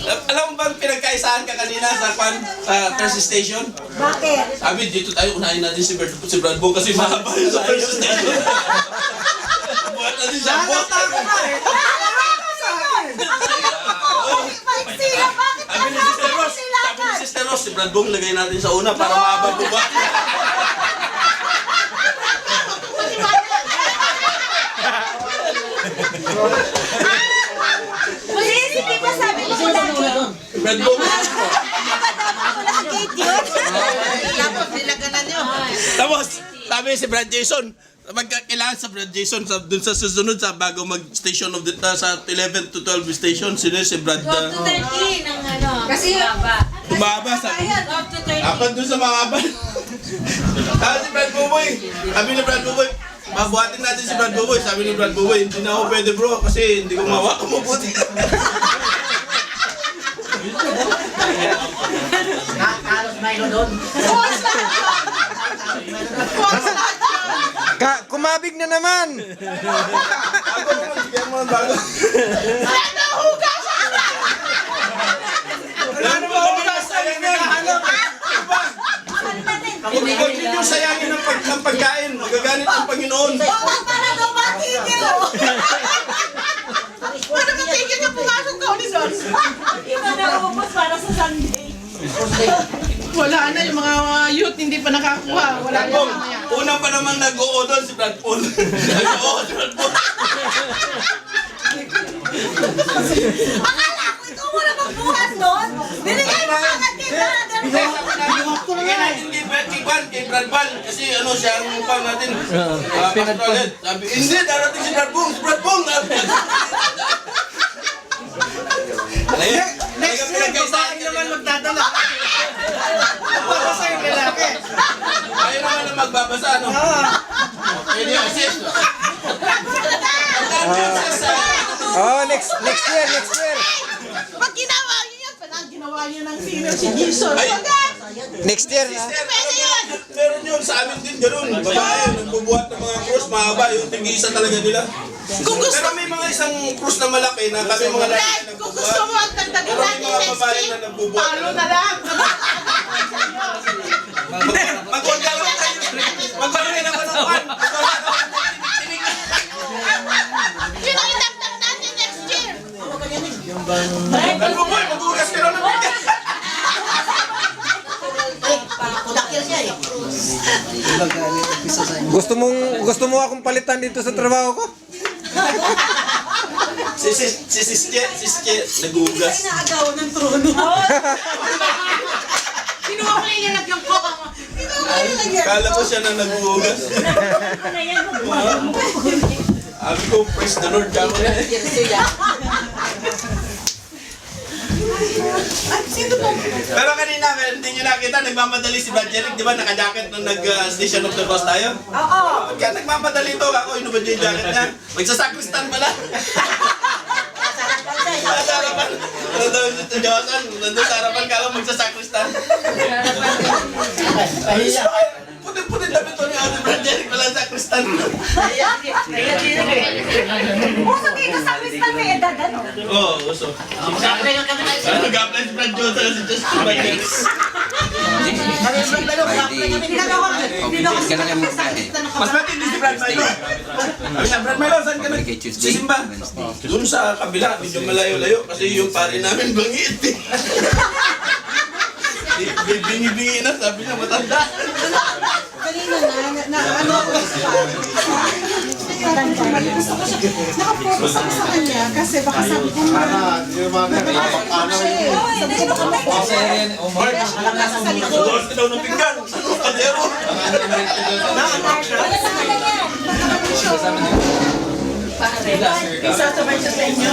Alam mo ba pinagkaisahan ka kanina sa first station? Bakit? Sabi, dito tayo, unahin natin si Brad Bong kasi mahaba yun sa first station. Buhat natin siya. Nakakatawa ka eh. Sabi ni Sister Ross, si Brad Bong lagay natin sa una para mahaba buhat. Hindi ba sabi mo lagi? Brad Bong. Gate yun? Tapos nilaganan nyo. Tapos, sabi si Brad Jason, magkakailangan sa Brad Jason dun sa susunod sa bago mag-station of the sa 11 to 12 station, sino si Brad 12 to 13 ang ano. Kasi umaba sa 12 to 13. apat dun sa mga apat. Tapos si Brad Buboy, sabi ni Brad Buboy, mabuhatin natin si Brad Buboy. Sabi ni Brad Buboy, hindi na ako pwede bro kasi hindi ko mawak mabuti. Kalos Milo doon. Kumabig na naman! Ako naman, bigyan mo ng bago. Wala naman hugas! Sayang yan! Huwag ninyo sayangin ang pagkain. Magaganit ang Panginoon. para daw matigil. Para matigil yung pumasok ka ulit doon. Hindi na naubos para sa Sunday. Wala na yung mga youth hindi pa nakakuha. Wala Brad na Bong, mamaya. unang pa naman nag-oo doon si Brad Bong. Nag-oo si Brad Bong. Akala ko ikaw muna magbuhat doon. Binigay mo agad kita. Bigyan natin kay Brad Bal kasi ano siya ang pang natin. Sabi, hindi, darating si Brad Bong. Si Brad Bong! Next year, babae naman magdadala. Magbabasa yung lalaki. Ayaw naman na magbabasa, ano? Pwede yung assist. Next year. Pag ginawa nyo yan, parang ginawa nyo ng female si Jesus. Ay, Next year, ha? Pwede yun. meron yun sa amin din, ganun. Babae, nagbubuhat ng mga krus, mahaba, yung tig-isa talaga nila. Pero may mga isang krus na malaki na kami mga lalaki Right, kung gusto nagbubuhat. mo ang tagdagan Pero may natin mga next babae week, na nagbubuhat. palo na lang. Mag-on ka lang tayo. Mag-on naman ng one. Yun ang itagdag natin next year. Nagbubuhay, mag-ugas ka lang ng bigyan. Gusto mo akong palitan dito sa trabaho ko? Si Sische, nag-ugas. Inaagaw ng trono. Kinuha ko lang yung nagyang ko. Kala ko siya na nag-ugas. Sabi ko, praise the Lord, kamo na eh. Pero kanina, hindi nyo nakita, nagmamadali si Brad Jerick, di ba? Naka-jacket nung nag-station of the cross tayo. Oo. Kaya nagmamadali ito, ako, ino ba yung jacket niya? Magsasakristan pala. Sa harapan. Nandun sa Diyosan, nandun sa harapan ka lang magsasakristan. Puti-puti damit to ni Ate Brad Jerick, wala sa sakristan. Uso dito sa Kristal may edad, ano? Oo, uso. Nag-apply si Brad Johnson kasi just to my next. Mas matindi si Brad Milo. Sabi niya, Brad Milo, saan ka nagsisimba? Doon sa kabila, medyo malayo-layo kasi yung pare namin bangit eh. Bingi-bingi na, sabi niya, matanda. Kanina na ano ako sa gusto ko siya, nakapokus ako sa kanya kasi baka sabi ko Suot ka daw ng pinggan. Kadero. Isa sabay siya sa inyo.